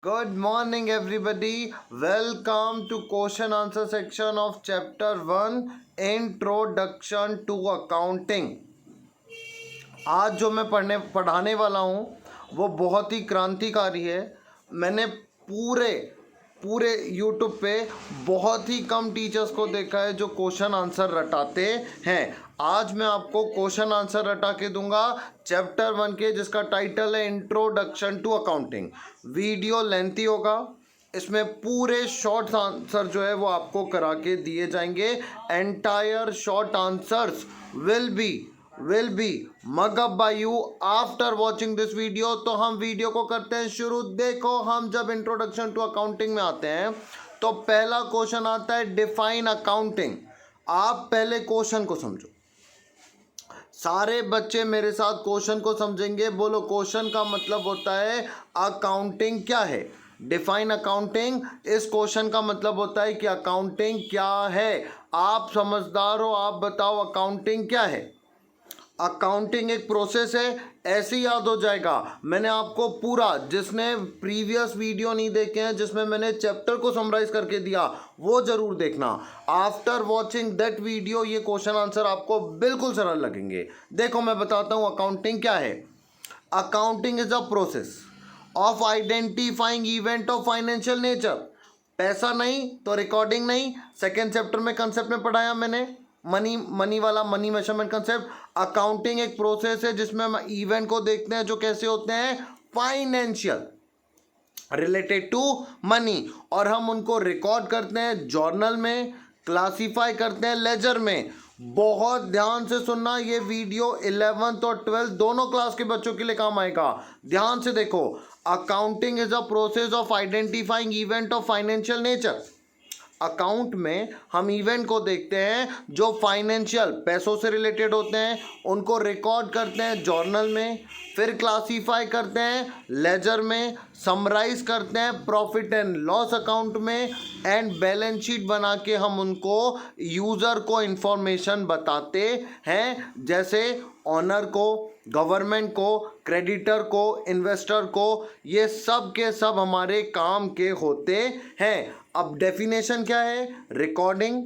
Good morning, everybody. Welcome to question answer section of chapter 1 Introduction to Accounting. आज जो मैं पढ़ाने वाला हूँ वो बहुत ही क्रांतिकारी है। मैंने पूरे पूरे यूट्यूब पे बहुत ही कम टीचर्स को देखा है जो क्वेश्चन आंसर रटाते हैं। आज मैं आपको क्वेश्चन आंसर रटा के दूंगा चैप्टर 1 के, जिसका टाइटल है introduction to accounting. Video lengthy होगा, इसमें पूरे शॉर्ट आंसर जो है वो आपको करा के दिए जाएंगे। Entire short answers will be mug up by you after watching this video. तो हम वीडियो को करते हैं शुरू। देखो, हम जब इंट्रोडक्शन टू अकाउंटिंग में आते हैं तो पहला क्वेश्चन आता है डिफाइन अकाउंटिंग। आप पहले क्वेश्चन को समझो। सारे बच्चे मेरे साथ क्वेश्चन को समझेंगे। बोलो, क्वेश्चन का मतलब होता है अकाउंटिंग क्या है। डिफाइन अकाउंटिंग, इस क्वेश्चन का मतलब होता है कि अकाउंटिंग क्या है। आप समझदार हो, आप बताओ अकाउंटिंग क्या है। अकाउंटिंग एक प्रोसेस है, ऐसे याद हो जाएगा। मैंने आपको पूरा, जिसने प्रीवियस वीडियो नहीं देखे हैं जिसमें मैंने चैप्टर को समराइज करके दिया, वो जरूर देखना। आफ्टर वॉचिंग दैट वीडियो ये क्वेश्चन आंसर आपको बिल्कुल सरल लगेंगे। देखो, मैं बताता हूँ अकाउंटिंग क्या है। Accounting is a process of identifying event of financial nature. पैसा नहीं तो रिकॉर्डिंग नहीं। सेकेंड चैप्टर में कंसेप्ट में पढ़ाया मैंने, मनी वाला मनी मेजरमेंट कंसेप्ट। अकाउंटिंग एक प्रोसेस है जिसमें हम इवेंट को देखते हैं जो कैसे होते हैं, फाइनेंशियल, रिलेटेड टू मनी, और हम उनको रिकॉर्ड करते हैं जर्नल में, क्लासीफाई करते हैं लेजर में। बहुत ध्यान से सुनना, ये वीडियो 11th और 12th दोनों क्लास के बच्चों के लिए काम आएगा। ध्यान से देखो, accounting is a process of identifying event of financial nature. Account में हम इवेंट को देखते हैं जो फाइनेंशियल, पैसों से रिलेटेड होते हैं, उनको रिकॉर्ड करते हैं जर्नल में, फिर क्लासीफाई करते हैं लेजर में, समराइज करते हैं प्रॉफिट एंड लॉस अकाउंट में, एंड बैलेंस शीट बना के हम उनको यूज़र को इंफॉर्मेशन बताते हैं, जैसे ऑनर को, गवर्नमेंट को, क्रेडिटर को, इन्वेस्टर को। ये सब के सब हमारे काम के होते हैं। अब डेफिनेशन क्या है, recording,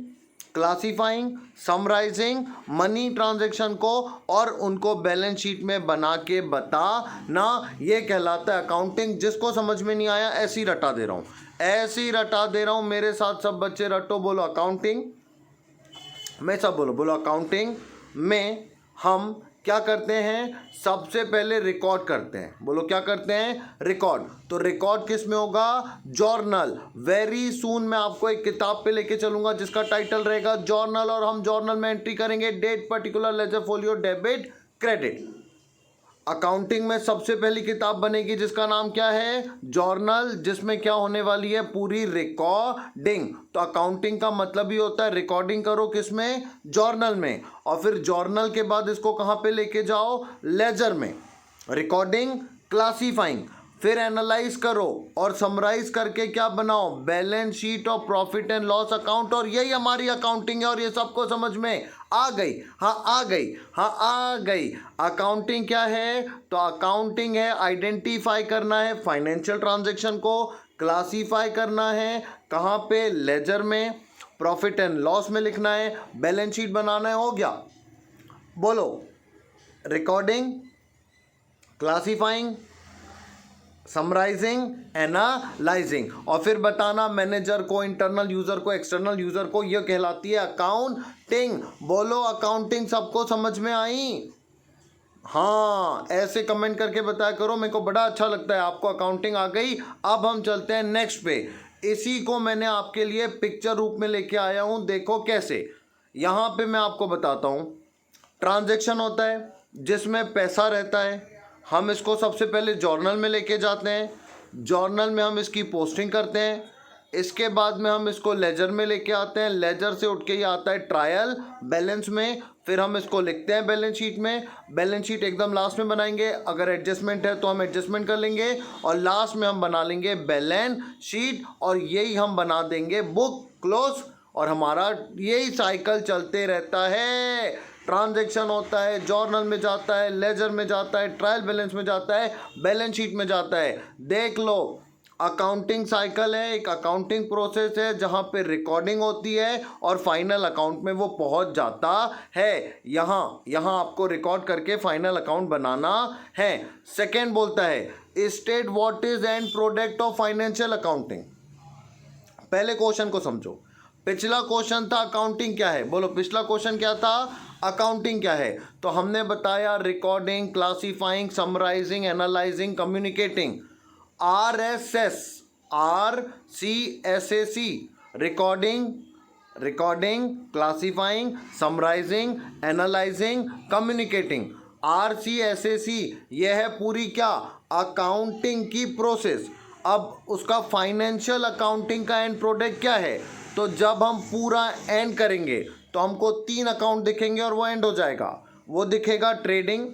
classifying, summarising money transaction को और उनको बैलेंस शीट में बना के बताना, ये कहलाता है अकाउंटिंग। जिसको समझ में नहीं आया ऐसे ही रटा दे रहा हूँ, ऐसे ही रटा दे रहा हूँ। मेरे साथ सब बच्चे रटो, बोलो अकाउंटिंग में, सब बोलो अकाउंटिंग में हम क्या करते हैं, सबसे पहले रिकॉर्ड करते हैं। बोलो क्या करते हैं, रिकॉर्ड। तो रिकॉर्ड किस में होगा, जर्नल। वेरी सून मैं आपको एक किताब पे लेके चलूंगा जिसका टाइटल रहेगा जर्नल, और हम जर्नल में एंट्री करेंगे date, particular, ledger, folio, debit, credit. Accounting में सबसे पहली किताब बनेगी जिसका नाम क्या है, जर्नल, जिसमें क्या होने वाली है, पूरी रिकॉर्डिंग। तो अकाउंटिंग का मतलब ही होता है रिकॉर्डिंग करो, किसमें, जर्नल में, और फिर जर्नल के बाद इसको कहाँ पे लेके जाओ, लेजर में। रिकॉर्डिंग, क्लासीफाइंग, फिर एनालाइज करो और समराइज करके क्या बनाओ, बैलेंस शीट और प्रॉफिट एंड लॉस अकाउंट। और यही हमारी अकाउंटिंग है, और ये सबको समझ में आ गई। हाँ आ गई, हाँ आ गई। अकाउंटिंग क्या है, तो अकाउंटिंग है आइडेंटिफाई करना है फाइनेंशियल ट्रांजैक्शन को, क्लासीफाई करना है कहाँ पे, लेजर में, प्रॉफिट एंड लॉस में लिखना है, बैलेंस शीट बनाना है। हो गया। बोलो, रिकॉर्डिंग, क्लासीफाइंग, समराइजिंग, एनालाइजिंग, और फिर बताना मैनेजर को, इंटरनल यूजर को, एक्सटर्नल यूजर को। यह कहलाती है अकाउंटिंग। बोलो अकाउंटिंग सबको समझ में आई? हाँ, ऐसे कमेंट करके बताया करो, मेरे को बड़ा अच्छा लगता है आपको अकाउंटिंग आ गई। अब हम चलते हैं नेक्स्ट पे। इसी को मैंने आपके लिए पिक्चर रूप में लेके आया हूं, देखो कैसे। यहां पे मैं आपको बताता हूं, ट्रांजैक्शन होता है जिसमें पैसा रहता है। हम इसको सबसे पहले जर्नल में लेके जाते हैं, जर्नल में हम इसकी पोस्टिंग करते हैं। इसके बाद में हम इसको लेजर में लेके आते हैं, लेजर से उठ के ही आता है ट्रायल बैलेंस में। फिर हम इसको लिखते हैं बैलेंस शीट में, बैलेंस शीट एकदम लास्ट में बनाएंगे। अगर एडजस्टमेंट है तो हम एडजस्टमेंट कर लेंगे, और लास्ट में हम बना लेंगे बैलेंस शीट, और यही हम बना देंगे बुक क्लोज। और हमारा यही साइकिल चलते रहता है। ट्रांजैक्शन होता है, जर्नल में जाता है, लेजर में जाता है, ट्रायल बैलेंस में जाता है, बैलेंस शीट में जाता है। देख लो, अकाउंटिंग साइकिल है, एक अकाउंटिंग प्रोसेस है जहां पे रिकॉर्डिंग होती है और फाइनल अकाउंट में वो पहुंच जाता है। यहां आपको रिकॉर्ड करके फाइनल अकाउंट बनाना है। सेकेंड बोलता है state what is and product of financial accounting. पहले क्वेश्चन को समझो। पिछला क्वेश्चन था अकाउंटिंग क्या है, बोलो पिछला क्वेश्चन क्या था, अकाउंटिंग क्या है। तो हमने बताया recording, classifying, summarising, analysing, communicating. RSS, RCSAC, recording, classifying, summarising, analysing, communicating. RCSAC यह है पूरी क्या, अकाउंटिंग की प्रोसेस। अब उसका फाइनेंशियल अकाउंटिंग का एंड प्रोडक्ट क्या है, तो जब हम पूरा एंड करेंगे तो हमको 3 अकाउंट दिखेंगे और वो एंड हो जाएगा। वो दिखेगा ट्रेडिंग,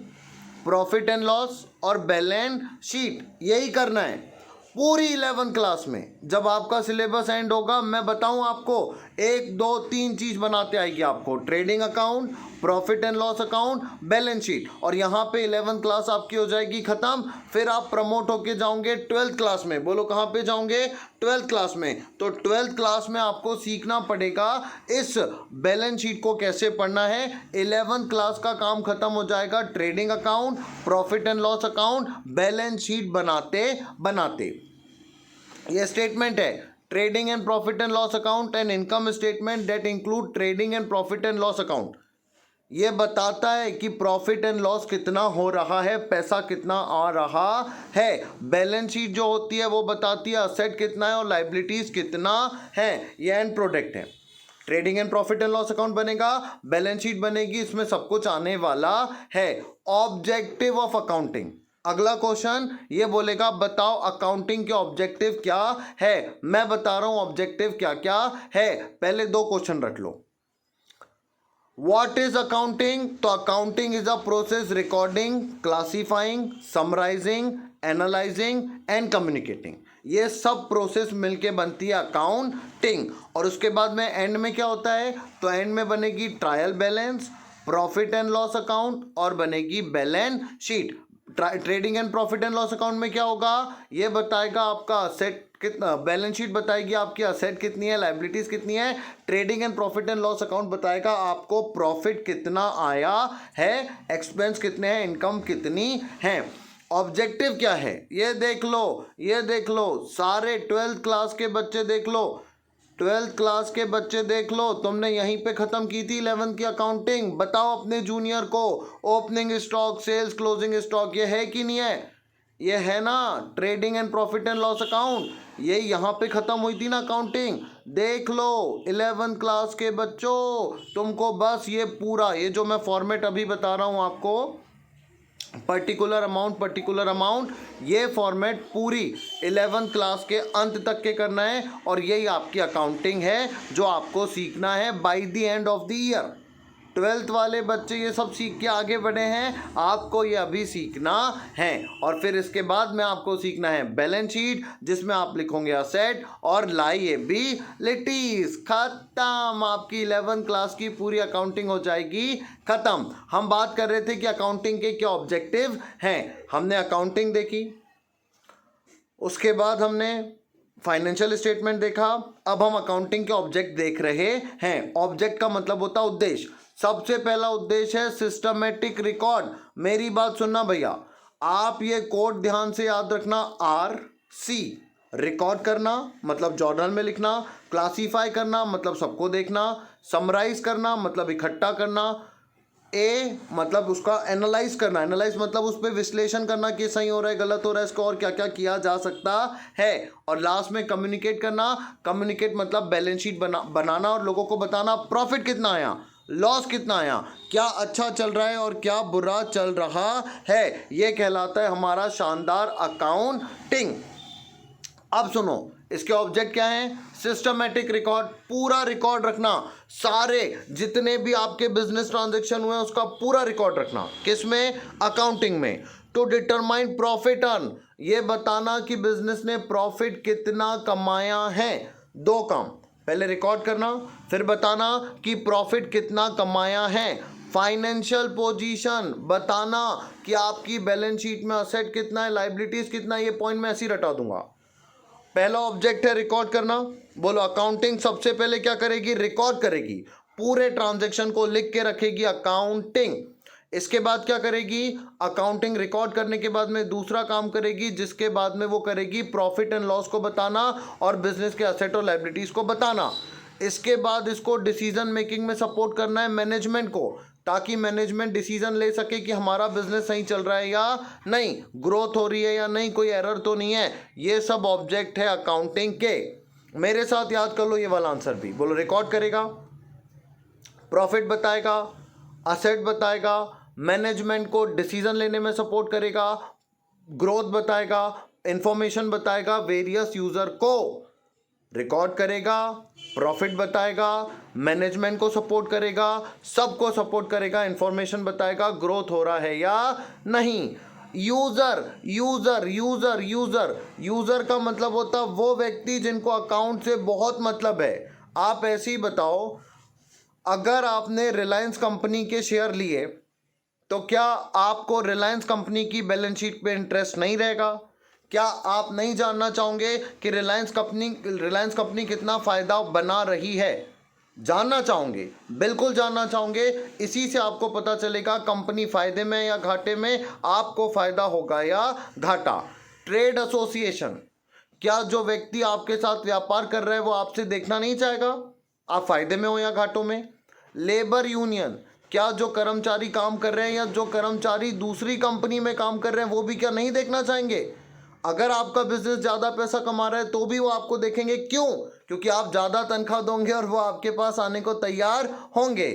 प्रॉफिट एंड लॉस और बैलेंस शीट। यही करना है पूरी 11 क्लास में। जब आपका सिलेबस एंड होगा मैं बताऊं आपको 1 2 3 चीज बनाते आएगी आपको, trading account, profit and loss account, balance sheet. और यहाँ पे 11 क्लास आपकी हो जाएगी खत्म। फिर आप प्रमोट होके जाओगे 12th क्लास में। बोलो कहाँ पे जाओगे, 12th क्लास में। तो 12th क्लास में आपको सीखना पड़ेगा इस बैलेंस शीट को कैसे पढ़ना है। 11th क्लास का काम खत्म हो जाएगा trading account, profit and loss account, balance sheet बनाते बनाते। ये स्टेटमेंट है, trading and profit and loss account and income statement that include trading and profit and loss account. ये बताता है कि प्रॉफिट एंड लॉस कितना हो रहा है, पैसा कितना आ रहा है। बैलेंस शीट जो होती है वो बताती है असेट कितना है और लाइबिलिटीज कितना है। ये एंड प्रोडक्ट है। Trading and profit and loss account बनेगा, बैलेंस शीट बनेगी, इसमें सब कुछ आने वाला है। ऑब्जेक्टिव ऑफ अकाउंटिंग, अगला क्वेश्चन ये बोलेगा बताओ अकाउंटिंग के ऑब्जेक्टिव क्या है। मैं बता रहा हूं ऑब्जेक्टिव क्या क्या है। पहले 2 क्वेश्चन रख लो। What is accounting? तो accounting is a process recording, classifying, summarising, analysing and communicating. ये सब प्रोसेस मिलके बनती है अकाउंटिंग। और उसके बाद में एंड में क्या होता है, तो एंड में बनेगी trial balance, profit and loss account और बनेगी balance sheet. Trading and profit and loss account में क्या होगा, ये बताएगा आपका असेट कितना, बैलेंस शीट बताएगी आपकी असेट कितनी है, लाइबिलिटीज कितनी है। Trading and profit and loss account बताएगा आपको प्रॉफिट कितना आया है, एक्सपेंस कितने हैं, इनकम कितनी है। ऑब्जेक्टिव क्या है ये देख लो, ये देख लो, सारे 12th क्लास के बच्चे देख लो, 12th क्लास के बच्चे देख लो। तुमने यहीं पे ख़त्म की थी 11th की अकाउंटिंग। बताओ अपने जूनियर को opening stock, sales, closing stock ये है कि नहीं है, ये है ना। Trading and profit and loss account ये यहाँ पे ख़त्म हुई थी ना अकाउंटिंग। देख लो 11th क्लास के बच्चों, तुमको बस ये पूरा, ये जो मैं फॉर्मेट अभी बता रहा हूँ आपको, पर्टिकुलर अमाउंट, ये फॉर्मेट पूरी 11th क्लास के अंत तक के करना है। और यही आपकी अकाउंटिंग है जो आपको सीखना है by the end of the year. 12th वाले बच्चे ये सब सीख के आगे बढ़े हैं, आपको ये अभी सीखना है। और फिर इसके बाद में आपको सीखना है बैलेंस शीट, जिसमें आप लिखोगे असेट और लायबिलिटीज। खत्म, आपकी 11th क्लास की पूरी अकाउंटिंग हो जाएगी खत्म। हम बात कर रहे थे कि अकाउंटिंग के क्या ऑब्जेक्टिव हैं। हमने अकाउंटिंग देखी, उसके बाद हमने फाइनेंशियल स्टेटमेंट देखा, अब हम अकाउंटिंग के ऑब्जेक्ट देख रहे हैं। ऑब्जेक्ट का मतलब होता है उद्देश्य। सबसे पहला उद्देश्य है सिस्टमेटिक रिकॉर्ड। मेरी बात सुनना भैया, आप ये कोड ध्यान से याद रखना। RC रिकॉर्ड करना मतलब जर्नल में लिखना, क्लासीफाई करना मतलब सबको देखना, समराइज करना मतलब इकट्ठा करना, ए मतलब उसका एनालाइज करना, एनालाइज मतलब उस पर विश्लेषण करना कि सही हो रहा है, गलत हो रहा है, इसको और क्या क्या किया जा सकता है। और लास्ट में कम्युनिकेट करना, कम्युनिकेट मतलब बैलेंस शीट बनाना और लोगों को बताना प्रॉफिट कितना आया, लॉस कितना आया, क्या अच्छा चल रहा है और क्या बुरा चल रहा है। ये कहलाता है हमारा शानदार अकाउंटिंग। अब सुनो इसके ऑब्जेक्ट क्या हैं, सिस्टमेटिक रिकॉर्ड, पूरा रिकॉर्ड रखना, सारे जितने भी आपके बिजनेस ट्रांजैक्शन हुए हैं उसका पूरा रिकॉर्ड रखना। किसमें, अकाउंटिंग में। टू डिटरमाइन प्रॉफिट अर्न, ये बताना कि बिजनेस ने प्रॉफिट कितना कमाया है। 2 काम, पहले रिकॉर्ड करना, फिर बताना कि प्रॉफिट कितना कमाया है। फाइनेंशियल पोजीशन, बताना कि आपकी बैलेंस शीट में असेट कितना है, लाइबिलिटीज कितना है। ये पॉइंट मैं ऐसे ही रटा दूंगा। पहला ऑब्जेक्ट है रिकॉर्ड करना। बोलो अकाउंटिंग सबसे पहले क्या करेगी? रिकॉर्ड करेगी, पूरे ट्रांजैक्शन को लिख के रखेगी अकाउंटिंग। इसके बाद क्या करेगी? अकाउंटिंग रिकॉर्ड करने के बाद में दूसरा काम करेगी, जिसके बाद में वो करेगी प्रॉफिट एंड लॉस को बताना और बिजनेस के एसेट और लायबिलिटीज को बताना। इसके बाद इसको डिसीजन मेकिंग में सपोर्ट करना है मैनेजमेंट को, ताकि मैनेजमेंट डिसीजन ले सके कि हमारा बिजनेस सही चल रहा है या नहीं, ग्रोथ हो रही है या नहीं, कोई एरर तो नहीं है। ये सब ऑब्जेक्ट है अकाउंटिंग के। मेरे साथ याद कर लो ये वाला आंसर भी। बोलो रिकॉर्ड करेगा, प्रॉफिट बताएगा, असेट बताएगा, मैनेजमेंट को डिसीजन लेने में सपोर्ट करेगा, ग्रोथ बताएगा, इंफॉर्मेशन बताएगा वेरियस यूजर को, रिकॉर्ड करेगा, प्रॉफिट बताएगा, मैनेजमेंट को सपोर्ट करेगा, सबको सपोर्ट करेगा, इंफॉर्मेशन बताएगा, ग्रोथ हो रहा है या नहीं। User user user user user का मतलब होता है वो व्यक्ति जिनको अकाउंट से बहुत मतलब है। आप ऐसे ही बताओ, अगर आपने रिलायंस कंपनी के शेयर लिए तो क्या आपको रिलायंस कंपनी की बैलेंस शीट पे इंटरेस्ट नहीं रहेगा? क्या आप नहीं जानना चाहोगे कि रिलायंस कंपनी कितना फायदा बना रही है? जानना चाहोगे, बिल्कुल जानना चाहोगे। इसी से आपको पता चलेगा कंपनी फायदे में या घाटे में, आपको फायदा होगा या घाटा। ट्रेड एसोसिएशन, क्या जो व्यक्ति आपके साथ व्यापार कर रहा है वो आपसे देखना नहीं चाहेगा आप फायदे में हो या घाटों में? लेबर यूनियन, क्या जो कर्मचारी काम कर रहे हैं या जो कर्मचारी दूसरी कंपनी में काम कर रहे हैं वो भी क्या नहीं देखना चाहेंगे? अगर आपका बिजनेस ज़्यादा पैसा कमा रहा है तो भी वो आपको देखेंगे। क्यों? क्योंकि आप ज़्यादा तनख्वाह दोगे और वो आपके पास आने को तैयार होंगे।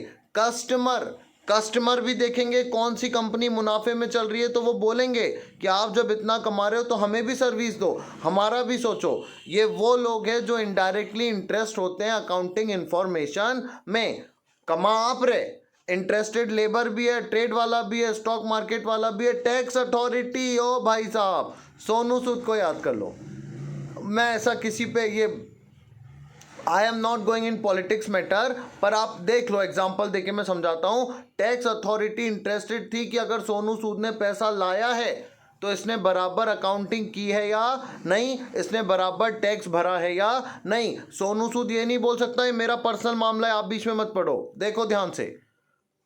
कस्टमर भी देखेंगे कौन सी कंपनी मुनाफे में चल रही है, तो वो बोलेंगे कि आप जब इतना कमा रहे हो तो हमें भी सर्विस दो, हमारा भी सोचो। ये वो लोग हैं जो इनडायरेक्टली इंटरेस्ट होते हैं अकाउंटिंग इंफॉर्मेशन में। कमा आप रहे, इंटरेस्टेड लेबर भी है, ट्रेड वाला भी है, स्टॉक मार्केट वाला भी है, टैक्स अथॉरिटी। ओ भाई साहब, सोनू सूद को याद कर लो। मैं ऐसा किसी पे ये I am not going in politics matter, पर आप देख लो, एग्जाम्पल देके मैं समझाता हूँ। टैक्स अथॉरिटी इंटरेस्टेड थी कि अगर सोनू सूद ने पैसा लाया है तो इसने बराबर अकाउंटिंग की है या नहीं, इसने बराबर टैक्स भरा है या नहीं। सोनू सूद ये नहीं बोल सकता ये मेरा पर्सनल मामला है, आप बीच में मत पड़ो। देखो ध्यान से,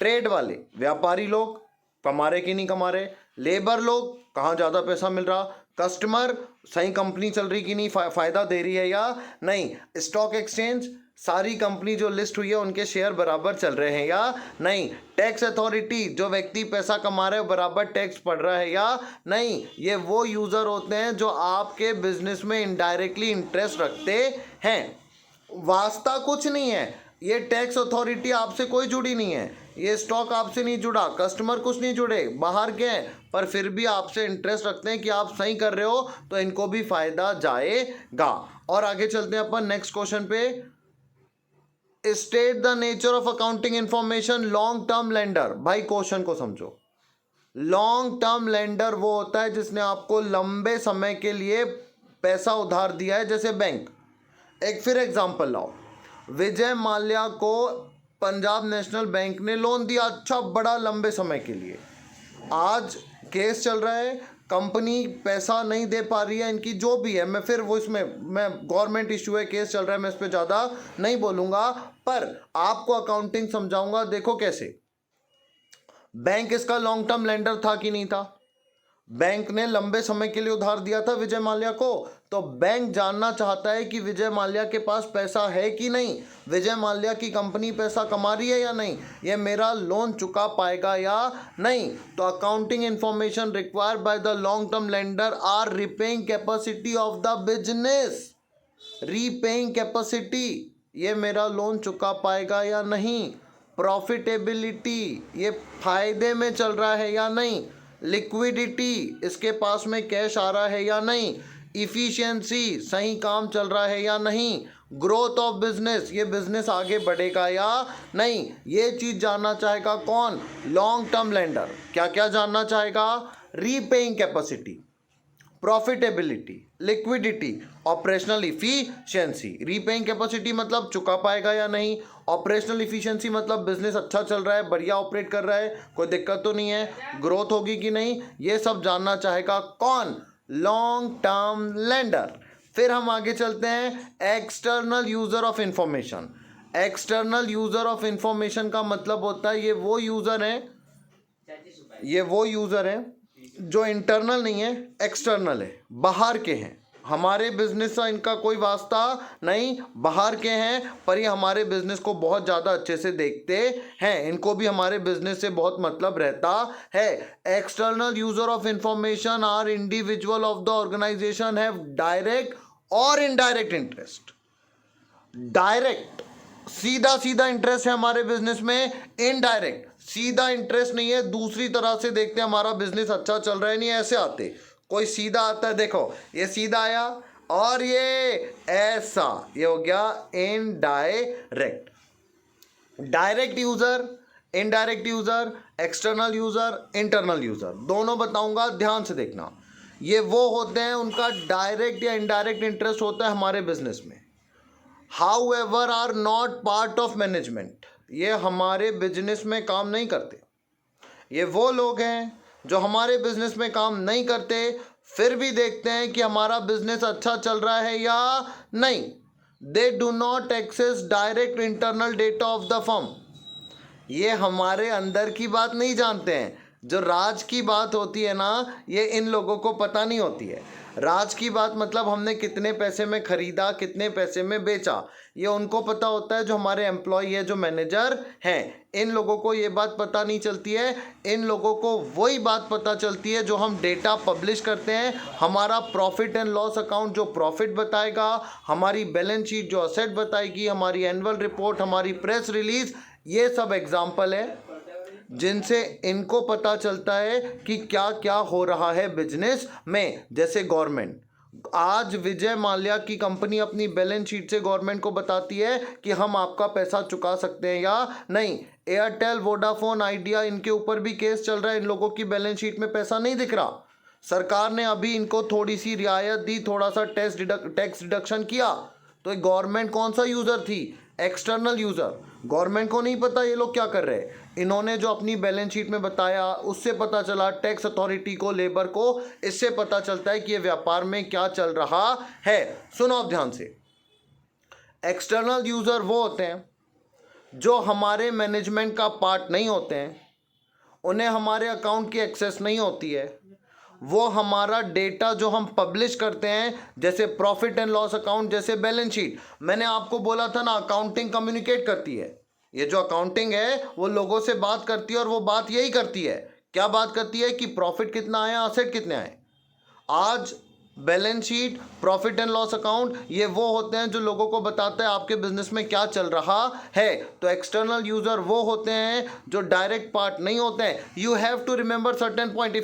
ट्रेड वाले व्यापारी लोग कमा रहे कि नहीं कमा रहे, लेबर लोग कहाँ ज़्यादा पैसा मिल रहा, कस्टमर सही कंपनी चल रही कि नहीं, फ़ायदा दे रही है या नहीं, स्टॉक एक्सचेंज सारी कंपनी जो लिस्ट हुई है उनके शेयर बराबर चल रहे हैं या नहीं, टैक्स अथॉरिटी जो व्यक्ति पैसा कमा रहे हैं बराबर टैक्स पड़ रहा है या नहीं। ये वो यूज़र होते हैं जो आपके बिजनेस में इनडायरेक्टली इंटरेस्ट रखते हैं। वास्ता कुछ नहीं है, ये टैक्स अथॉरिटी आपसे कोई जुड़ी नहीं है, ये स्टॉक आपसे नहीं जुड़ा, कस्टमर कुछ नहीं जुड़े, बाहर के हैं, पर फिर भी आपसे इंटरेस्ट रखते हैं कि आप सही कर रहे हो तो इनको भी फायदा जाएगा। और आगे चलते हैं अपन नेक्स्ट क्वेश्चन पे। State the nature of accounting information long term lender. भाई क्वेश्चन को समझो। लॉन्ग टर्म लेंडर वो होता है जिसने आपको लंबे समय के लिए पैसा उधार दिया है, जैसे बैंक। एक फिर एग्जांपल लाओ, विजय माल्या को पंजाब नेशनल बैंक ने लोन दिया, अच्छा बड़ा लंबे समय के लिए। आज केस चल रहा है, कंपनी पैसा नहीं दे पा रही है, इनकी जो भी है, मैं फिर वो इसमें मैं गवर्नमेंट इशू है, केस चल रहा है, मैं इस पर ज़्यादा नहीं बोलूँगा, पर आपको अकाउंटिंग समझाऊंगा। देखो कैसे, बैंक इसका लॉन्ग टर्म लेंडर था कि नहीं था? बैंक ने लंबे समय के लिए उधार दिया था विजय माल्या को, तो बैंक जानना चाहता है कि विजय माल्या के पास पैसा है कि नहीं, विजय माल्या की कंपनी पैसा कमा रही है या नहीं, ये मेरा लोन चुका पाएगा या नहीं। तो accounting information required by the long term lender are repaying capacity of the business. Repaying capacity, ये मेरा लोन चुका पाएगा या नहीं। प्रॉफिटेबिलिटी, ये फायदे में चल रहा है या नहीं। लिक्विडिटी, इसके पास में कैश आ रहा है या नहीं। इफिशिएंसी, सही काम चल रहा है या नहीं। ग्रोथ ऑफ बिजनेस, ये बिजनेस आगे बढ़ेगा या नहीं। ये चीज़ जानना चाहेगा कौन? Long term lender. क्या क्या जानना चाहेगा? Repaying capacity, profitability, liquidity, operational efficiency. Repaying capacity मतलब चुका पाएगा या नहीं, ऑपरेशनल इफिशिएंसी मतलब बिजनेस अच्छा चल रहा है, बढ़िया ऑपरेट कर रहा है, कोई दिक्कत तो नहीं है, ग्रोथ होगी कि नहीं, ये सब जानना चाहेगा कौन? Long term lender. फिर हम आगे चलते हैं external user of information. External user of information का मतलब होता है ये वो यूज़र है जो इंटरनल नहीं है, एक्सटर्नल है, बाहर के हैं। हमारे बिजनेस से इनका कोई वास्ता नहीं, बाहर के हैं, पर ये हमारे बिजनेस को बहुत ज़्यादा अच्छे से देखते हैं, इनको भी हमारे बिजनेस से बहुत मतलब रहता है। External user of information are individual of the organisation have direct और इनडायरेक्ट इंटरेस्ट। डायरेक्ट सीधा सीधा इंटरेस्ट है हमारे बिजनेस में, इनडायरेक्ट सीधा इंटरेस्ट नहीं है, दूसरी तरह से देखते हैं हमारा बिजनेस अच्छा चल रहा है नहीं, ऐसे आते। कोई सीधा आता है, देखो ये सीधा आया और ये ऐसा, ये हो गया indirect. Direct user, indirect user, external user, internal user, दोनों बताऊंगा, ध्यान से देखना। ये वो होते हैं उनका डायरेक्ट या इनडायरेक्ट इंटरेस्ट होता है हमारे बिजनेस में, however are not part of management. ये हमारे बिजनेस में काम नहीं करते। ये वो लोग हैं जो हमारे बिजनेस में काम नहीं करते, फिर भी देखते हैं कि हमारा बिजनेस अच्छा चल रहा है या नहीं। They do not access direct internal data of the firm. ये हमारे अंदर की बात नहीं जानते हैं, जो राज की बात होती है ना, ये इन लोगों को पता नहीं होती है। राज की बात मतलब हमने कितने पैसे में खरीदा, कितने पैसे में बेचा, ये उनको पता होता है जो हमारे एम्प्लॉय है, जो मैनेजर हैं। इन लोगों को ये बात पता नहीं चलती है। इन लोगों को वही बात पता चलती है जो हम डेटा पब्लिश करते हैं। हमारा प्रॉफिट एंड लॉस अकाउंट जो प्रॉफिट बताएगा, हमारी बैलेंस शीट जो असेट बताएगी, हमारी एनुअल रिपोर्ट, हमारी प्रेस रिलीज, ये सब एग्जाम्पल है जिनसे इनको पता चलता है कि क्या क्या हो रहा है बिजनेस में। जैसे गवर्नमेंट, आज विजय माल्या की कंपनी अपनी बैलेंस शीट से गवर्नमेंट को बताती है कि हम आपका पैसा चुका सकते हैं या नहीं। एयरटेल, वोडाफोन, आइडिया, इनके ऊपर भी केस चल रहा है, इन लोगों की बैलेंस शीट में पैसा नहीं दिख रहा। सरकार ने अभी इनको थोड़ी सी रियायत दी, थोड़ा सा टैक्स डिडक्शन किया, तो गवर्नमेंट कौन सा यूज़र थी? External user. गवर्नमेंट को नहीं पता ये लोग क्या कर रहे हैं। इन्होंने जो अपनी बैलेंस शीट में बताया उससे पता चला, टैक्स अथॉरिटी को, लेबर को, इससे पता चलता है कि ये व्यापार में क्या चल रहा है। सुनो अब ध्यान से। एक्सटर्नल यूज़र वो होते हैं जो हमारे मैनेजमेंट का पार्ट नहीं होते हैं, उन्हें हमारे अकाउंट की एक्सेस नहीं होती है। वो हमारा डेटा जो हम पब्लिश करते हैं, जैसे प्रॉफिट एंड लॉस अकाउंट, जैसे बैलेंस शीट, मैंने आपको बोला था ना, अकाउंटिंग कम्युनिकेट करती है। ये जो अकाउंटिंग है वो लोगों से बात करती है, और वो बात यही करती है, क्या बात करती है कि प्रॉफिट कितना आया, असेट कितने आए। आज balance sheet, profit and loss account, ये वो होते हैं जो लोगों को बताते हैं आपके बिजनेस में क्या चल रहा है। तो एक्सटर्नल यूजर वो होते हैं जो डायरेक्ट पार्ट नहीं होते हैं। You have to remember certain point.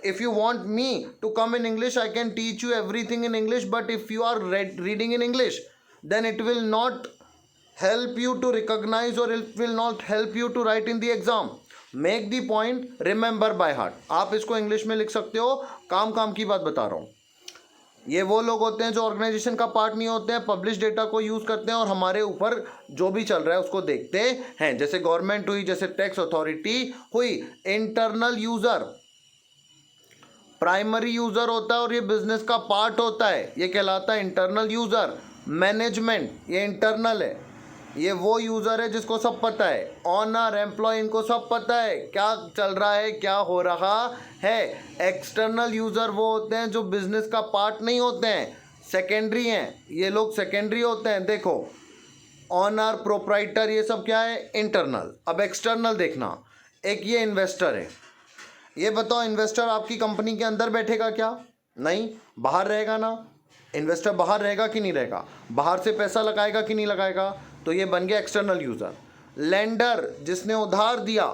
if you want me to come in English, I can teach you everything in English, but if you are reading in English, then it will not help you to recognize, or it will not help you to write in the exam. Make the point, remember by heart. आप इसको English में लिख सकते हो, काम की बात बता रहा हूँ। ये वो लोग होते हैं जो ऑर्गेनाइजेशन का पार्ट नहीं होते हैं, पब्लिश डेटा को यूज़ करते हैं और हमारे ऊपर जो भी चल रहा है उसको देखते हैं। जैसे गवर्नमेंट हुई, जैसे टैक्स अथॉरिटी हुई। इंटरनल यूज़र प्राइमरी यूज़र होता है और ये बिजनेस का पार्ट होता है, ये कहलाता है इंटरनल यूज़र। मैनेजमेंट, ये इंटरनल है, ये वो यूज़र है जिसको सब पता है। ऑनर, एम्प्लॉय, इनको सब पता है क्या चल रहा है, क्या हो रहा है। एक्सटर्नल यूज़र वो होते हैं जो बिजनेस का पार्ट नहीं होते हैं, सेकेंडरी हैं, ये लोग सेकेंडरी होते हैं। देखो, ऑनर, प्रोप्राइटर, ये सब क्या है, इंटरनल। अब एक्सटर्नल देखना, एक ये इन्वेस्टर है। ये बताओ, इन्वेस्टर आपकी कंपनी के अंदर बैठेगा क्या? नहीं, बाहर रहेगा ना। इन्वेस्टर बाहर रहेगा कि नहीं रहेगा? बाहर से पैसा लगाएगा कि नहीं लगाएगा? तो ये बन गया एक्सटर्नल यूज़र। लेंडर, जिसने उधार दिया,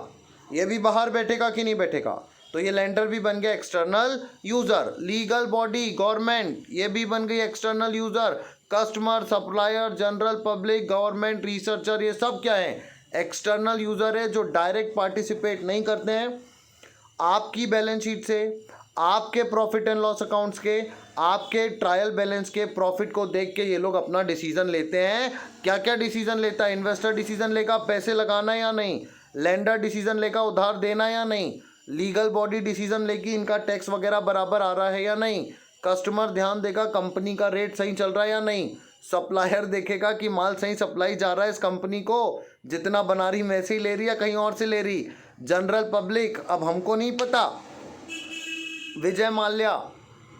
ये भी बाहर बैठेगा कि नहीं बैठेगा? तो ये लेंडर भी बन गया external user. Legal body, government, ये भी बन गई external user. Customer, supplier, general public, government, researcher, ये सब क्या है, एक्सटर्नल यूज़र है जो डायरेक्ट पार्टिसिपेट नहीं करते हैं आपकी बैलेंस शीट से, आपके प्रॉफिट एंड लॉस अकाउंट्स के, आपके ट्रायल बैलेंस के प्रॉफिट को देख के ये लोग अपना डिसीजन लेते हैं। क्या क्या डिसीजन लेता है? इन्वेस्टर डिसीजन लेगा पैसे लगाना या नहीं, लेंडर डिसीजन लेगा उधार देना या नहीं, लीगल बॉडी डिसीजन लेगी इनका टैक्स वगैरह बराबर आ रहा है या नहीं, कस्टमर ध्यान देगा कंपनी का रेट सही चल रहा है या नहीं, सप्लायर देखेगा कि माल सही सप्लाई जा रहा है इस कंपनी को, जितना बना रही वैसे ही ले रही है कहीं और से ले रही। जनरल पब्लिक, अब हमको नहीं पता विजय माल्या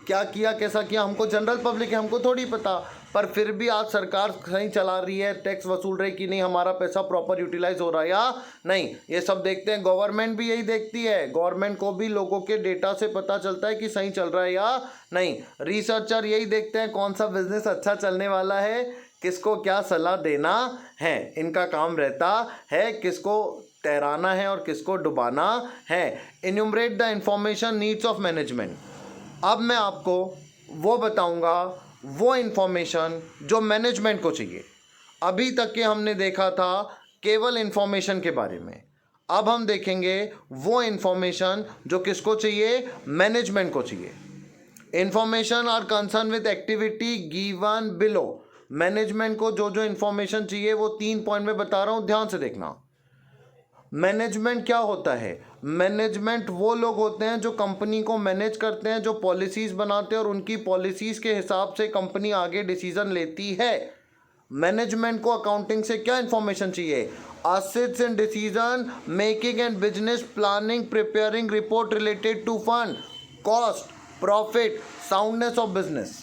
क्या किया कैसा किया, हमको जनरल पब्लिक है, हमको थोड़ी पता, पर फिर भी आज सरकार सही चला रही है, टैक्स वसूल रही कि नहीं, हमारा पैसा प्रॉपर यूटिलाइज हो रहा है या नहीं, ये सब देखते हैं। गवर्नमेंट भी यही देखती है, गवर्नमेंट को भी लोगों के डेटा से पता चलता है कि सही चल रहा है या नहीं। रिसर्चर यही देखते हैं कौन सा बिजनेस अच्छा चलने वाला है, किसको क्या सलाह देना है, इनका काम रहता है किसको तैराना है और किसको डुबाना है। Enumerate the information needs of management. अब मैं आपको वो बताऊंगा वो इन्फॉर्मेशन जो मैनेजमेंट को चाहिए। अभी तक के हमने देखा था केवल इन्फॉर्मेशन के बारे में, अब हम देखेंगे वो इन्फॉर्मेशन जो किसको चाहिए, मैनेजमेंट को चाहिए। Information are concern with activity given below. Management को जो जो इन्फॉर्मेशन चाहिए वो 3 पॉइंट में बता रहा हूँ, ध्यान से देखना। मैनेजमेंट क्या होता है, मैनेजमेंट वो लोग होते हैं जो कंपनी को मैनेज करते हैं, जो पॉलिसीज़ बनाते हैं और उनकी पॉलिसीज़ के हिसाब से कंपनी आगे डिसीजन लेती है। मैनेजमेंट को अकाउंटिंग से क्या इंफॉर्मेशन चाहिए, assets and decision making and business planning, preparing report related to fund, cost, profit, soundness of business.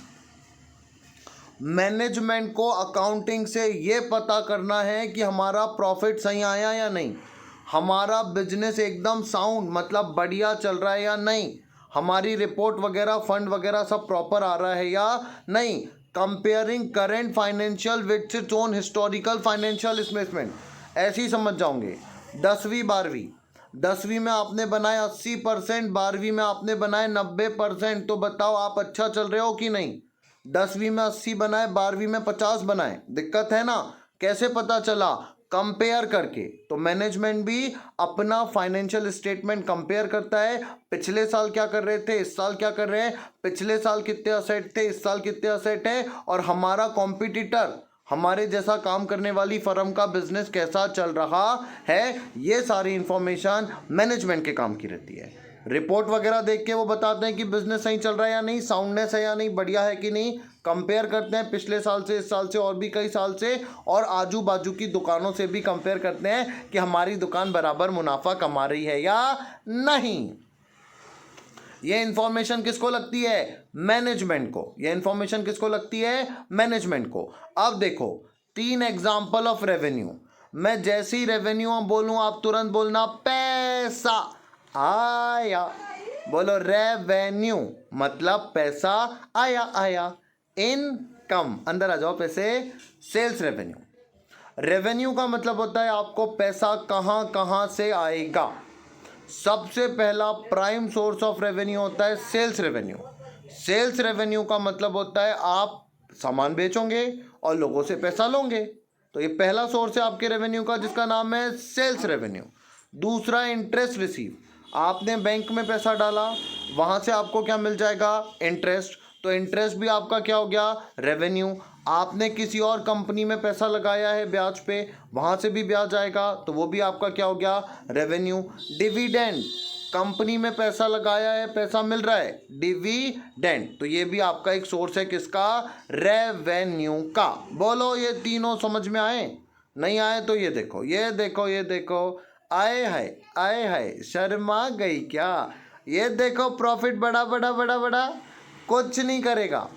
Management को अकाउंटिंग से ये पता करना है कि हमारा प्रॉफिट सही आया या नहीं, हमारा बिजनेस एकदम साउंड मतलब बढ़िया चल रहा है या नहीं, हमारी रिपोर्ट वगैरह फंड वगैरह सब प्रॉपर आ रहा है या नहीं। Comparing current financial with its own historical financial statement. ऐसे ही समझ जाओगे। 10वीं में आपने बनाए 80%, 12वीं में आपने बनाए 90%, तो बताओ आप अच्छा चल रहे हो कि नहीं। 10वीं में 80 बनाए, 12वीं में 50 बनाए, दिक्कत है ना। कैसे पता चला, कंपेयर करके। तो मैनेजमेंट भी अपना फाइनेंशियल स्टेटमेंट कंपेयर करता है, पिछले साल क्या कर रहे थे, इस साल क्या कर रहे हैं, पिछले साल कितने असेट थे, इस साल कितने असेट है, और हमारा कॉम्पिटिटर, हमारे जैसा काम करने वाली फर्म का बिजनेस कैसा चल रहा है, ये सारी इंफॉर्मेशन मैनेजमेंट के काम की रहती है। रिपोर्ट वगैरह देख के वो बताते हैं कि बिजनेस सही चल रहा है या नहीं, साउंडनेस है या नहीं, बढ़िया है कि नहीं। कंपेयर करते हैं पिछले साल से, इस साल से और भी कई साल से, और आजू बाजू की दुकानों से भी कंपेयर करते हैं कि हमारी दुकान बराबर मुनाफा कमा रही है या नहीं। ये इंफॉर्मेशन किसको लगती है, मैनेजमेंट को। ये इंफॉर्मेशन किसको लगती है, मैनेजमेंट को। अब देखो 3 एग्जांपल ऑफ रेवेन्यू। मैं जैसी रेवेन्यू बोलूं आप तुरंत बोलना पैसा आया। बोलो रेवेन्यू मतलब पैसा आया आया। इनकम, अंदर आ जाओ पैसे, सेल्स रेवेन्यू। रेवेन्यू का मतलब होता है आपको पैसा कहां कहां से आएगा। सबसे पहला प्राइम सोर्स ऑफ रेवेन्यू होता है सेल्स रेवेन्यू। सेल्स रेवेन्यू का मतलब होता है आप सामान बेचोगे और लोगों से पैसा लोगे, तो ये पहला सोर्स है आपके रेवेन्यू का जिसका नाम है सेल्स रेवेन्यू। दूसरा इंटरेस्ट रिसीव, आपने बैंक में पैसा डाला, वहाँ से आपको क्या मिल जाएगा, इंटरेस्ट, तो इंटरेस्ट भी आपका क्या हो गया, रेवेन्यू। आपने किसी और कंपनी में पैसा लगाया है ब्याज पे, वहाँ से भी ब्याज आएगा, तो वो भी आपका क्या हो गया, रेवेन्यू। डिविडेंड, कंपनी में पैसा लगाया है, पैसा मिल रहा है, डिविडेंड, तो ये भी आपका एक सोर्स है किसका, रेवेन्यू का। बोलो ये तीनों समझ में आए, नहीं आए तो ये देखो, ये देखो, ये देखो, आए है शर्मा गई क्या। ये देखो प्रॉफिट बड़ा बड़ा बड़ा बड़ा, कुछ नहीं करेगा,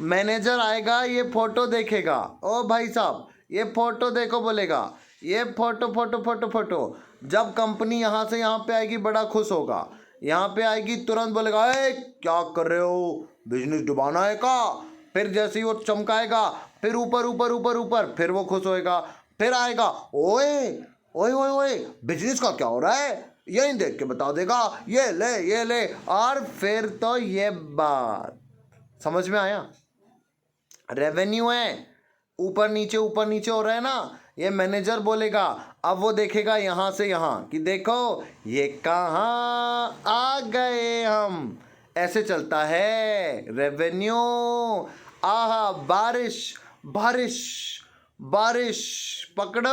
मैनेजर आएगा, ये फोटो देखेगा, ओ भाई साहब ये फोटो देखो, बोलेगा ये फोटो फोटो फोटो फोटो। जब कंपनी यहाँ से यहाँ पे आएगी बड़ा खुश होगा, यहाँ पे आएगी तुरंत बोलेगा ए क्या कर रहे हो, बिजनेस डुबाना है का। फिर जैसे ही वो चमकाएगा, फिर ऊपर ऊपर ऊपर ऊपर, फिर वो खुश होएगा, फिर आएगा, ओए ओए ओए ओए बिजनेस का क्या हो रहा है, यही देख के बता देगा, ये ले, और फिर तो ये बात समझ में आया। रेवेन्यू है, ऊपर नीचे हो रहा है ना, ये मैनेजर बोलेगा, अब वो देखेगा यहाँ से यहाँ कि देखो ये कहाँ आ गए हम, ऐसे चलता है रेवेन्यू। आहा बारिश बारिश बारिश पकड़ो,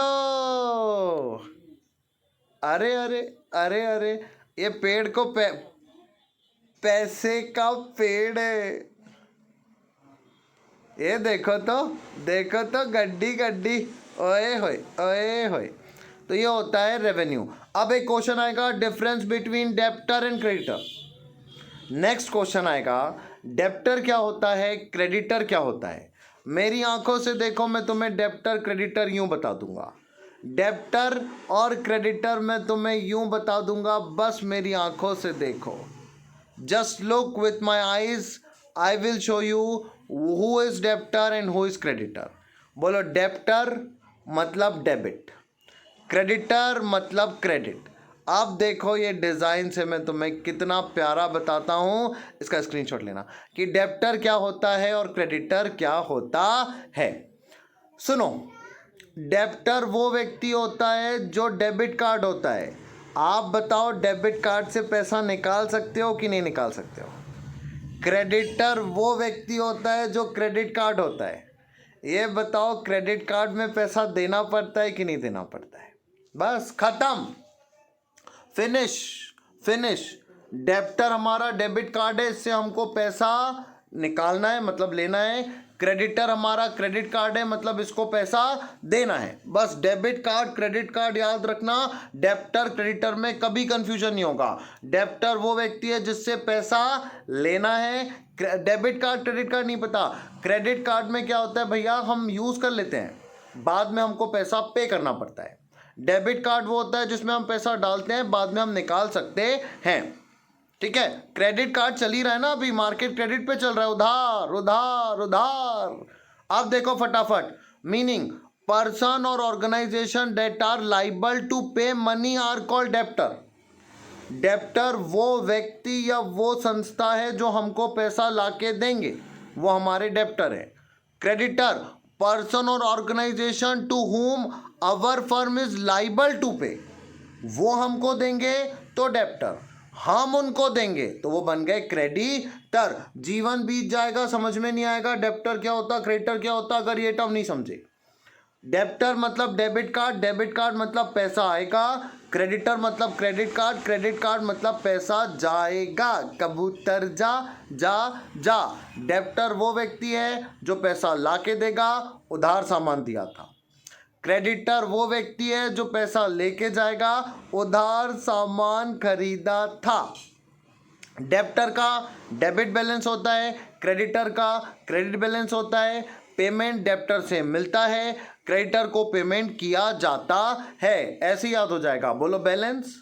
अरे अरे अरे अरे, ये पेड़ को पैसे का पेड़ है, ये देखो तो गड्डी गड्डी, ओए होए ओए होए। तो ये होता है रेवेन्यू। अब एक क्वेश्चन आएगा, difference between debtor and creditor. Next question आएगा, डेप्टर क्या होता है, क्रेडिटर क्या होता है। मेरी आंखों से देखो, मैं तुम्हें डेप्टर क्रेडिटर यूं बता दूंगा। डेप्टर और क्रेडिटर मैं तुम्हें यूं बता दूंगा, बस मेरी आंखों से देखो। Just look with my eyes, I will show you who is debtor and who is creditor. बोलो, डेप्टर मतलब डेबिट, क्रेडिटर मतलब क्रेडिट। अब देखो ये डिज़ाइन से मैं तुम्हें कितना प्यारा बताता हूँ, इसका स्क्रीनशॉट लेना कि डेप्टर क्या होता है और क्रेडिटर क्या होता है। सुनो, डेप्टर वो व्यक्ति होता है जो डेबिट कार्ड होता है। आप बताओ, डेबिट कार्ड से पैसा निकाल सकते हो कि नहीं निकाल सकते हो। क्रेडिटर वो व्यक्ति होता है जो क्रेडिट कार्ड होता है। ये बताओ, क्रेडिट कार्ड में पैसा देना पड़ता है कि नहीं देना पड़ता है। बस खत्म, फिनिश फिनिश। डेप्टर हमारा डेबिट कार्ड है, इससे हमको पैसा निकालना है मतलब लेना है। क्रेडिटर हमारा क्रेडिट कार्ड है, मतलब इसको पैसा देना है। बस डेबिट कार्ड क्रेडिट कार्ड याद रखना। डेप्टर क्रेडिटर में कभी कंफ्यूजन नहीं होगा। डेप्टर वो व्यक्ति है जिससे पैसा लेना है, डेबिट कार्ड क्रेडिट कार्ड नहीं पता। क्रेडिट कार्ड में क्या होता है भैया, हम यूज़ कर लेते हैं, बाद में हमको पैसा पे करना पड़ता है। डेबिट कार्ड वो होता है जिसमें हम पैसा डालते हैं, बाद में हम निकाल सकते हैं। ठीक है, क्रेडिट कार्ड चल ही रहा है ना अभी, मार्केट क्रेडिट पे चल रहा है, उधार उधार उधार। अब देखो फटाफट मीनिंग, पर्सन और organisation that are liable to pay money are called debtor. Debtor वो व्यक्ति या वो संस्था है जो हमको पैसा लाके देंगे, वो हमारे डेप्टर है। क्रेडिटर पर्सन और organisation to whom our firm is liable to pay, वो हमको देंगे तो डेप्टर, हम उनको देंगे तो वो बन गए क्रेडिटर। जीवन बीत जाएगा, समझ में नहीं आएगा डेप्टर क्या होता क्रेडिटर क्या होता अगर ये टर्म नहीं समझे। डेप्टर मतलब डेबिट कार्ड मतलब पैसा आएगा। क्रेडिटर मतलब क्रेडिट कार्ड मतलब पैसा जाएगा। कबूतर जा जा जा। डेप्टर वो व्यक्ति है जो पैसा लाके देगा, उधार सामान दिया था। क्रेडिटर वो व्यक्ति है जो पैसा लेके जाएगा, उधार सामान खरीदा था। डेप्टर का डेबिट बैलेंस होता है, क्रेडिटर का क्रेडिट बैलेंस होता है। पेमेंट डेप्टर से मिलता है, क्रेडिटर को पेमेंट किया जाता है। ऐसे याद हो जाएगा। बोलो, बैलेंस